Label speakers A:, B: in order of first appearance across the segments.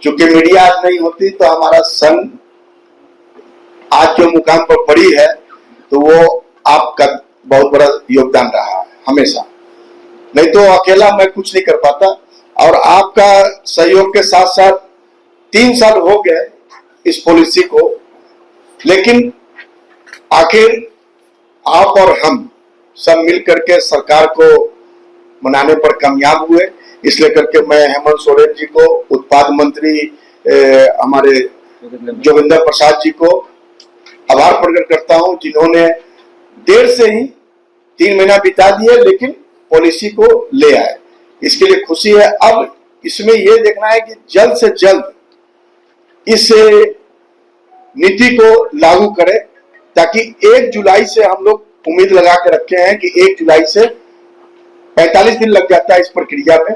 A: चूंकि मीडिया आज नहीं होती तो हमारा संघ आज जो मुकाम पर पड़ी है तो वो आपका बहुत बड़ा योगदान रहा है हमेशा। नहीं तो अकेला मैं कुछ नहीं कर पाता। और आपका सहयोग के साथ साथ 3 साल हो गए इस पॉलिसी को, लेकिन आखिर आप और हम सब मिलकर के सरकार को बनाने पर कामयाब हुए। इसलिए करके मैं हेमंत सोरेन जी को, उत्पाद मंत्री हमारे जोगिंदर प्रसाद जी को आभार प्रकट करता हूं, जिन्होंने देर से ही 3 महीना बिता दिए लेकिन पॉलिसी को ले आए। इसके लिए खुशी है। अब इसमें यह देखना है कि जल्द से जल्द इस नीति को लागू करें, ताकि 1 जुलाई से हम लोग उम्मीद लगा के रखे हैं कि 1 जुलाई से 45 दिन लग जाता है इस प्रक्रिया में।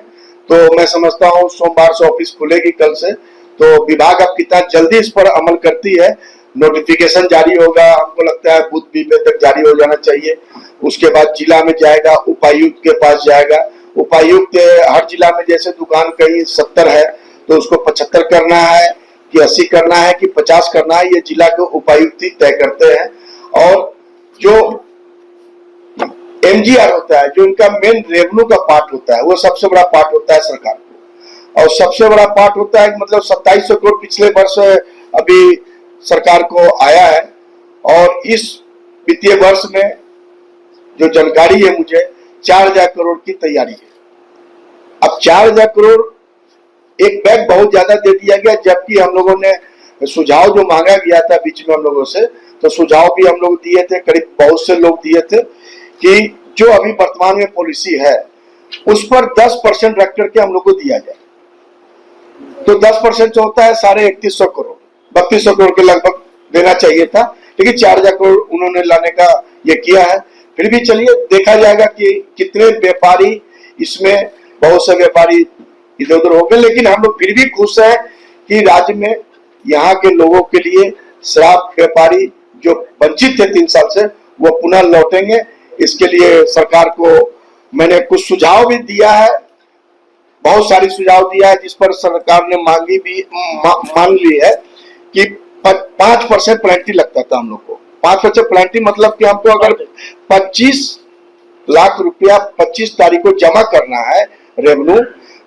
A: तो मैं समझता हूं सोमवार से ऑफिस खुलेगी कल से, तो विभाग अब कितना जल्दी इस पर अमल करती है। नोटिफिकेशन जारी होगा, हमको लगता है बुध बीते तक जारी हो जाना चाहिए। उसके बाद जिला में जाएगा, उपायुक्त के पास जाएगा। उपायुक्त हर जिला में जैसे दुकान कहीं 70 है तो उसको 75 करना है कि 80 करना है कि 50 करना है, ये जिला के उपायुक्त ही तय करते हैं। और जो एमजीआर होता है, जो इनका मेन रेवेन्यू का पार्ट होता है, वो सबसे बड़ा पार्ट होता है सरकार को। और सबसे बड़ा पार्ट होता है मतलब 2700 करोड़ पिछले वर्ष अभी सरकार को आया है। और इस वित्तीय वर्ष में जो जानकारी है मुझे 4000 करोड़ की तैयारी है। अब 4000 करोड़ एक बैग बहुत ज्यादा दे दिया गया, जबकि हम लोगों ने सुझाव जो मांगा गया था बीच में हम लोगों से, तो सुझाव भी हम लोग दिए थे, करीब बहुत से लोग दिए थे कि जो अभी वर्तमान में पॉलिसी है उस पर 10% रख करके हम लोग को दिया जाए। तो 10% जो होता है 31.5 करोड़, 3200 करोड़ के लगभग देना चाहिए था, लेकिन 4000 करोड़ उन्होंने लाने का ये किया है। फिर भी चलिए देखा जाएगा कि कितने व्यापारी इसमें, बहुत से व्यापारी इधर उधर हो गए, लेकिन हम लोग फिर भी खुश हैं कि राज्य में यहाँ के लोगों के लिए शराब व्यापारी जो वंचित थे 3 साल से, वो पुनः लौटेंगे। इसके लिए सरकार को मैंने कुछ सुझाव भी दिया है, बहुत सारी सुझाव दिया है, जिस पर सरकार ने मांगी भी मान ली है कि 5% पेनल्टी लगता था हम लोग को। 5% पेनल्टी मतलब कि हमको अगर 25 लाख रुपया 25 तारीख को जमा करना है रेवेन्यू,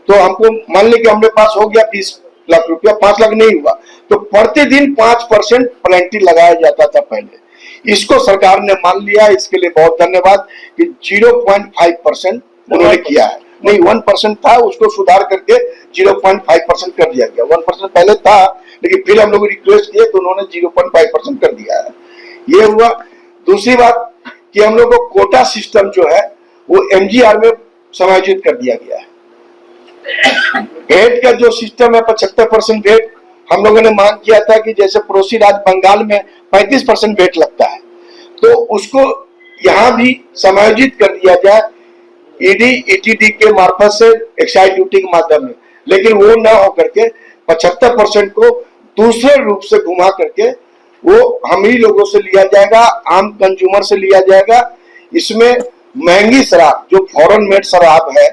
A: तो हमको मान ली कि हमरे पास हो गया 20 लाख रुपया, 5 लाख नहीं हुआ तो प्रतिदिन 5% पेनल्टी लगाया जाता था पहले। इसको सरकार ने मान लिया, इसके लिए बहुत धन्यवाद कि 0.5% उन्होंने किया है। नहीं 1% था, उसको सुधार करके 0.5% कर दिया गया। 1% पहले था, लेकिन फिर हम लोग रिक्वेस्ट किए तो उन्होंने 0.5% कर दिया है। ये हुआ। दूसरी बात कि हम लोग को कोटा सिस्टम जो है वो एमजीआर में समायोजित कर दिया गया है। वेट का जो सिस्टम है 75% वेट, हम लोगों ने मांग किया था कि जैसे पड़ोसी राज्य बंगाल में 35% वेट लगता है, तो उसको यहाँ भी समायोजित कर दिया जाए ईडी ईटीडी के मार्फत से, एक्साइज ड्यूटी के माध्यम में। लेकिन वो न होकर के 75% को दूसरे रूप से घुमा करके वो हम ही लोगों से लिया जाएगा, आम कंज्यूमर से लिया जाएगा। इसमें महंगी शराब जो फॉरेन मेड शराब है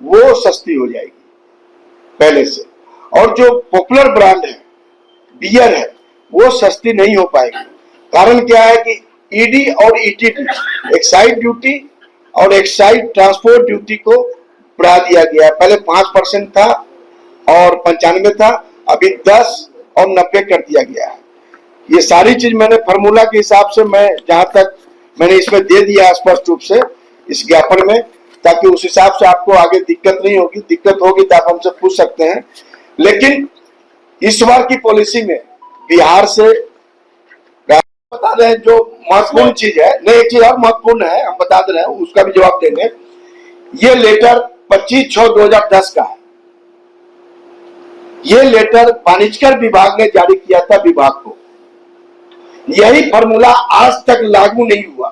A: वो सस्ती हो जाएगी पहले से, और जो पॉपुलर ब्रांड है बियर है वो सस्ती नहीं हो पाएगी। कारण क्या है कि ईडी और ईटीडी, एक्साइज ड्यूटी और एक्साइज ट्रांसपोर्ट ड्यूटी को बढ़ा दिया गया है। पहले 5% था और 95 था, अभी 10 और 90 कर दिया गया है। ये सारी चीज मैंने फार्मूला के हिसाब से, मैं जहां तक मैंने इसमें दे दिया स्पष्ट रूप से इस ज्ञापन में, ताकि उस हिसाब से आपको आगे दिक्कत नहीं होगी। दिक्कत होगी तो आप हमसे पूछ सकते हैं। लेकिन इस बार की पॉलिसी में बिहार से बता रहे हैं जो महत्वपूर्ण चीज है, नहीं एक चीज और महत्वपूर्ण है, हम बता दे रहे हैं, उसका भी जवाब देंगे। ये लेटर 25/6/2010 का है। ये लेटर वाणिज्यकर विभाग ने जारी किया था विभाग को। यही फॉर्मूला आज तक लागू नहीं हुआ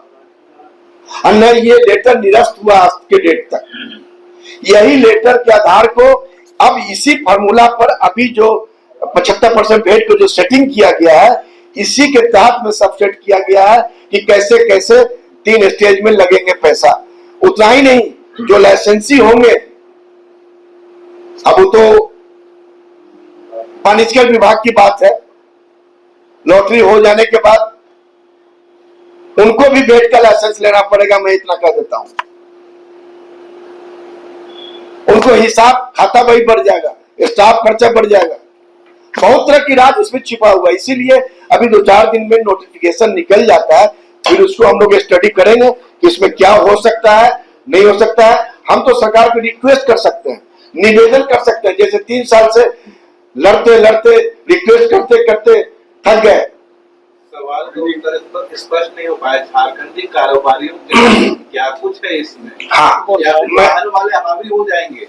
A: और न ये लेटर निरस्त हुआ आज के डेट तक। यही लेटर के आधार को अब इसी फॉर्मूला पर अभी जो 75% वेट को जो सेटिंग किया गया है, इसी के तहत में सबसेट किया गया है कि कैसे कैसे 3 स्टेज में लगेंगे पैसा। उतना ही नहीं, जो लाइसेंसी होंगे अब वो तो वाणिज्य विभाग की बात है, लॉटरी हो जाने के बाद उनको भी बेड का लाइसेंस लेना पड़ेगा, मैं इतना कह देता हूं। उनको हिसाब खाता वही बढ़ जाएगा, स्टाफ खर्चा बढ़ जाएगा, बहुत तरह की राज उसमें छिपा हुआ है। इसीलिए अभी 2-4 दिन में नोटिफिकेशन निकल जाता है, फिर उसको हम लोग स्टडी करेंगे कि इसमें क्या हो सकता है, नहीं हो सकता है। हम तो सरकार को रिक्वेस्ट कर सकते हैं, निवेदन कर सकते हैं, जैसे 3 साल से लड़ते लड़ते रिक्वेस्ट करते करते थक गए।
B: सवाल तो स्पष्ट नहीं हो पाया, झारखंडी कारोबारियों के क्या कुछ है इसमें?
A: हाँ,
B: बाहर वाले हावी हो जाएंगे।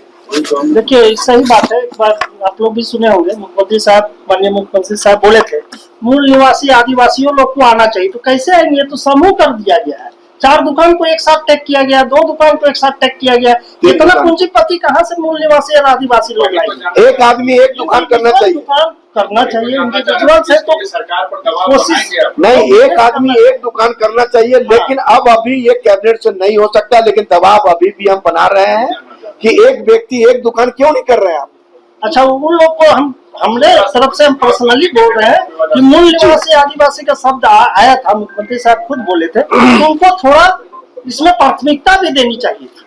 C: देखिए सही बात है। एक बार आप लोग भी सुने होंगे, मुख्यमंत्री साहब, माननीय मुख्यमंत्री साहब बोले थे मूल निवासी आदिवासियों लोग को आना चाहिए, तो कैसे आएंगे? तो समूह कर दिया गया है, 4 दुकान को एक साथ टैग किया गया, 2 दुकान को एक साथ टैग किया गया। इतना पूंजीपति कहाँ से मूल निवासी और आदिवासी लोग लाएंगे?
A: एक आदमी एक दुकान करना चाहिए,
C: दुकान करना चाहिए, इंडिविजुअल से तो
B: सरकार पर दबाव
C: कोशिश
A: नहीं, एक आदमी एक दुकान करना चाहिए। लेकिन अब अभी ये कैबिनेट से नहीं हो सकता, लेकिन दबाव अभी भी हम बना रहे हैं कि एक व्यक्ति एक दुकान क्यों नहीं कर रहे हैं आप।
C: अच्छा, उन लोग को हमने तरफ से हम पर्सनली बोल रहे हैं कि मूल निवासी आदिवासी का शब्द आया था, मुख्यमंत्री साहब खुद बोले थे, तो उनको थोड़ा इसमें प्राथमिकता भी देनी चाहिए थी,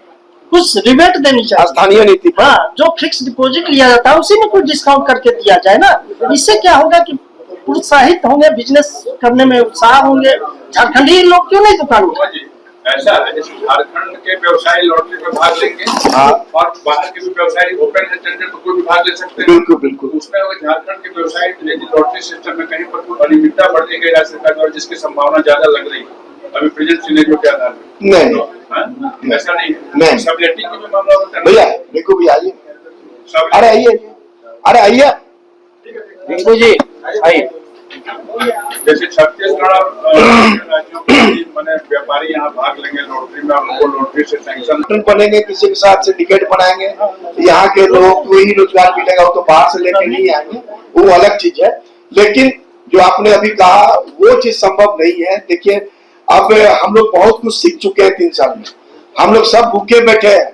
C: कुछ रिबेट देनी चाहिए
A: स्थानीय नीति पर।
C: हाँ, जो फिक्स डिपॉजिट लिया जाता है उसी में कुछ डिस्काउंट करके दिया जाए ना। इससे क्या होगा कि प्रोत्साहित होंगे, बिजनेस करने में उत्साह होंगे। झारखंडी लोग क्यों नहीं दुकान में?
B: ऐसा है जैसे झारखंड के व्यवसायी लॉटरी में भाग लेंगे और बाहर के व्यवसायी ओपन है टेंडर तो कोई भी भाग ले सकते हैं।
A: बिल्कुल बिल्कुल।
B: उसमें अगर झारखंड के व्यवसायी लॉटरी सिस्टम में कहीं पर कोई अनियमितता बढ़ गई राज्य सरकार द्वारा, जिसकी संभावना ज्यादा लग रही है अभी प्रेजेंट सिनेरियो के आधार पर, नहीं ऐसा नहीं है। सब्जेक्टिव में मामला होता है
A: भैया, देखो भी आइए, अरे आइए, अरे आइए रिंकू जी आइए।
B: जैसे छत्तीसगढ़ राज्यों के मैंने व्यापारी यहाँ भाग लेंगे लॉटरी में, उनको लॉटरी से सैंक्शन
A: बनेंगे, किसी के साथ सिंडिकेट बनाएंगे, यहाँ के लोगों को ही रोजगार मिलेगा, वो तो बाहर से लेके नहीं आएंगे, वो अलग चीज है। लेकिन जो आपने अभी कहा वो चीज संभव नहीं है। देखिए अब हम लोग बहुत कुछ सीख चुके हैं 3 साल में, हम लोग सब भूखे बैठे हैं।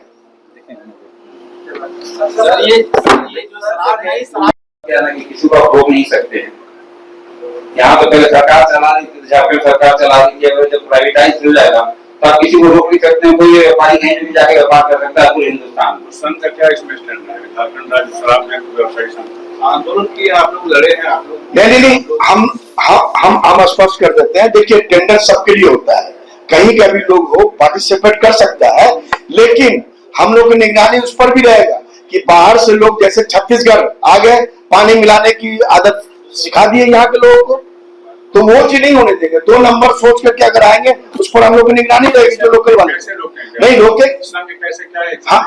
D: ये जो शराब है, शराब किसी को रोक नहीं सकते हैं। यहाँ तो पहले सरकार चला रही थी, झारखंड सरकार चला रही थी, अगर जब प्राइवेटाइज हो जाएगा तो आप किसी को रोक नहीं सकते हैं। कोई व्यापारी कहीं भी जाके व्यापार कर सकता है पूरे हिंदुस्तान में।
B: संघ का क्या इसमें स्टैंड है? झारखंड राज्य शराब व्यवसायी संघ आंदोलन किए, आप लोग लड़े हैं, आप लोग
A: नहीं, हम स्पष्ट कर देते हैं। देखिए टेंडर सबके लिए होता है, कहीं का भी लोग हो पार्टिसिपेट कर सकता है, लेकिन हम लोग की निगरानी उस पर भी रहेगा कि बाहर से लोग, जैसे छत्तीसगढ़ आ गए, पानी मिलाने की आदत सिखा दिए यहाँ के लोगों को, तो वो चीज नहीं होने देंगे। 2 नंबर सोच करके अगर आएंगे उस पर हम लोग की निगरानी रहेगी, जो लोकल वाले नहीं रोके। हाँ,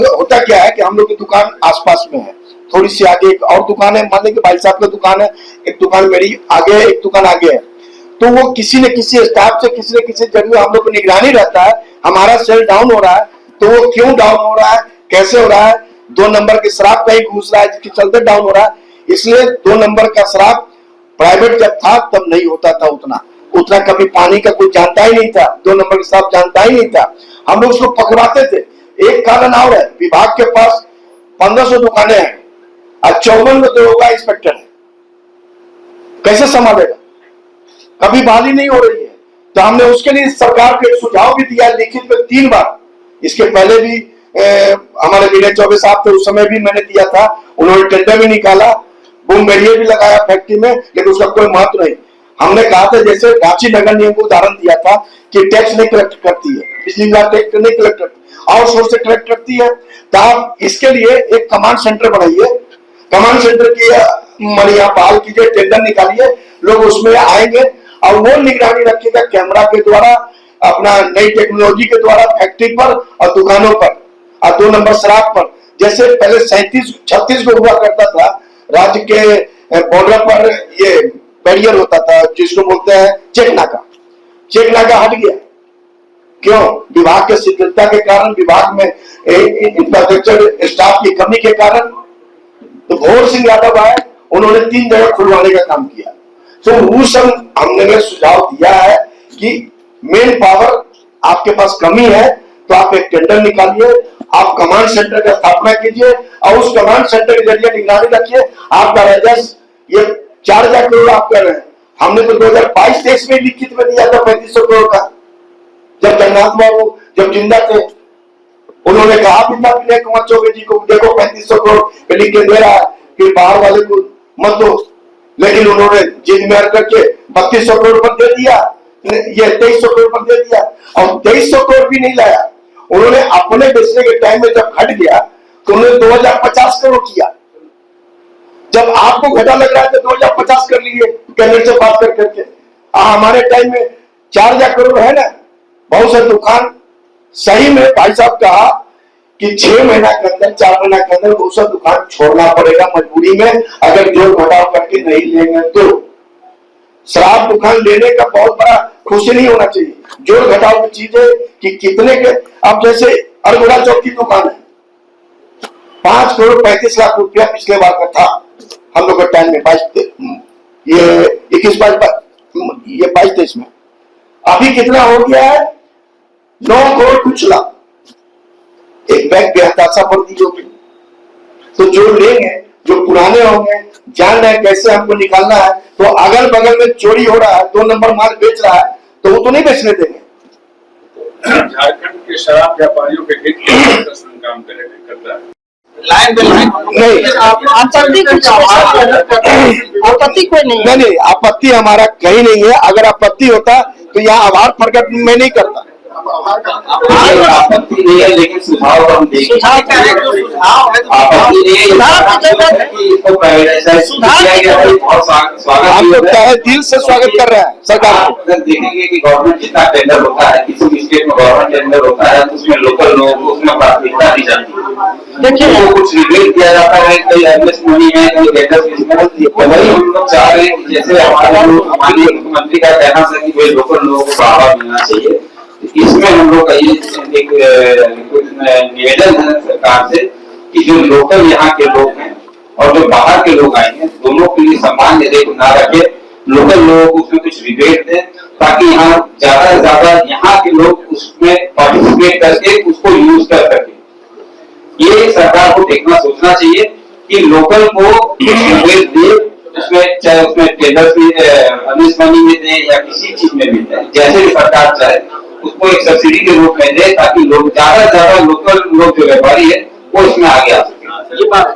A: होता क्या है कि हम लोग की दुकान आसपास में है, थोड़ी सी आगे एक और दुकान है, मान लीजिए भाई साहब की दुकान है, एक दुकान मेरी आगे है, एक दुकान आगे है, तो वो किसी न किसी स्टाफ से किसी न किसी जरिए हम लोग की निगरानी रहता है। हमारा सेल डाउन हो रहा है तो वो क्यों डाउन हो रहा है, कैसे हो रहा है, 2 नंबर की शराब कहीं घुस रहा है जिसके चलते डाउन हो रहा है। इसलिए 2 नंबर का शराब प्राइवेट जब था तब नहीं होता था, उतना कभी पानी का कोई जानता ही नहीं था, 2 नंबर का शराब जानता ही नहीं था, हम लोग उसको पकड़वाते थे। एक कारण और है, विभाग के पास 1500 दुकानें हैं और 54 में दरोगा इंस्पेक्टर है, कैसे संभालेगा? कभी बहाली नहीं हो रही है। तो हमने उसके लिए सरकार को एक सुझाव भी दिया लिखित में 3 बार। इसके पहले भी हमारे विनय चौबे साहब थे, उस समय भी मैंने दिया था, उन्होंने टेंडर भी निकाला, बूम बैरियर भी लगाया फैक्ट्री में, लेकिन उसका कोई महत्व नहीं। हमने कहा था जैसे रांची नगर निगम को उदाहरण दिया था कि टैक्स नहीं कलेक्ट करती है, बिजली विभाग टैक्स नहीं कलेक्ट करती, और सोर्स से कलेक्ट करती है। तो आप इसके लिए एक कमांड सेंटर बनाइए, कमांड सेंटर की मनिया बहाल कीजिए, टेंडर निकालिए, लोग उसमें आएंगे और वो निगरानी रखेगा कैमरा के द्वारा, अपना नई टेक्नोलॉजी के द्वारा फैक्ट्री पर और दुकानों पर और 2 नंबर शराब पर। जैसे पहले 36 को हुआ करता था, राज्य के बॉर्डर पर ये बैरियर होता था जिसको बोलते हैं चेक नाका हट गया। क्यों? विभाग के शिथिलता के कारण, विभाग में इंफ्रास्ट्रक्चर स्टाफ की कमी के कारण। तो भोर सिंह यादव आए, उन्होंने 3 जगह खुलवाने का काम किया। तो उस समय हमने सुझाव दिया है कि मेन पावर आपके पास कमी है तो आप एक टेंडर निकालिए आप कमांड सेंटर का स्थापना कीजिए और उस कमांड सेंटर के जरिए निगरानी रखिए। आपका राजस्व ये 4,000 करोड़ आप कर रहे हैं, हमने तो 2022-23 में लिखित में दिया था 3500 करोड़ का। जब जगन्नाथ बाबू जब जिंदा थे उन्होंने कहा भी था विनय कुमार चौबे जी को, देखो 3500 करोड़ लिख के दे रहा है कि बाहर वाले को मत दो, लेकिन उन्होंने जिद में हर करके 3200 करोड़ पर दे दिया, ये 2300 करोड़ पर दे दिया और 2300 करोड़ भी नहीं लाया। उन्होंने अपने बेचने के टाइम में जब घट गया तो उन्होंने 2050 करोड़ किया। जब आपको घटा लग रहा है तो 2050 कर लीजिए कैबिनेट से बात कर करके। हमारे टाइम में 4,000 करोड़ है ना, बहुत से दुकान सही में भाई साहब कहा कि 6 महीना के अंदर 4 महीना के अंदर बहुत सा दुकान छोड़ना पड़ेगा मजबूरी में, अगर जोड़ घटाव करके नहीं लेंगे तो। शराब दुकान लेने का बहुत बड़ा खुशी नहीं होना चाहिए, जोड़ घटाव की चीज है कि कितने के। अब जैसे अरगोड़ा चौक की दुकान है, 5 करोड़ 35 लाख रुपया पिछले बार का था हम लोग के टाइम में, 22-23 में। अभी कितना हो गया है? 9 करोड़ कुछ लाख। एक बैग बेहताशा पर दी होगी तो जो लेंगे, जो पुराने होंगे, जान रहे कैसे हमको निकालना है, तो अगल बगल में चोरी हो रहा है, 2 नंबर माल बेच रहा है तो वो तो नहीं बेचने देंगे।
B: झारखंड के शराब व्यापारियों के हित में काम करता है
C: लाइन बाय लाइन
A: नहीं,
C: आपत्ति कुछ आपत्ति कोई
A: नहीं, आपत्ति हमारा कहीं नहीं है। अगर आपत्ति होता तो यहाँ आभार प्रकट मैं नहीं करता।
D: आपत्ति नहीं है, लेकिन सुझाव हम देंगे। आपत्ति नहीं है, इसको प्राइवेटाइज किया गया है और स्वागत
A: हम लोग दिल से स्वागत कर रहे हैं सरकार को।
D: अगर देखेंगे कि गवर्नमेंट जितना टेंडर होता है, किसी भी स्टेट में गवर्नमेंट टेंडर होता है तो उसमें लोकल लोगों को उसमें प्राथमिकता दी जाती है। देखिए वो कुछ रिलीज दिया जाता है, कई एमएस मनी है, कई टेंडर। वही हम लोग चाह रहे हैं जैसे हमारे माननीय मुख्यमंत्री का कहना था कि भाई लोकल लोगों को बढ़ावा मिलना चाहिए। इसमें हम लोग का ये एक निवेदन है सरकार से कि जो लोकल यहाँ के लोग हैं और जो बाहर के लोग आए हैं, दोनों के लिए समान रेट ना रखे, लोकल लोगों को उसमें कुछ रिबेट दें ताकि यहाँ ज्यादा से ज्यादा यहाँ के लोग उसमें पार्टिसिपेट करके उसको यूज कर सके। ये सरकार को देखना सोचना चाहिए कि लोकल को कुछ रिबेट दे, उसमें चाहे उसमें टेंडर्स में एमएस मनी में दे या किसी चीज में भी दे, जैसे भी सरकार चाहे उसको एक सब्सिडी के रूप में दे ताकि लोग ज्यादा से ज्यादा लोकल लोग जो व्यापारी है वो इसमें आगे आ सके। ये बात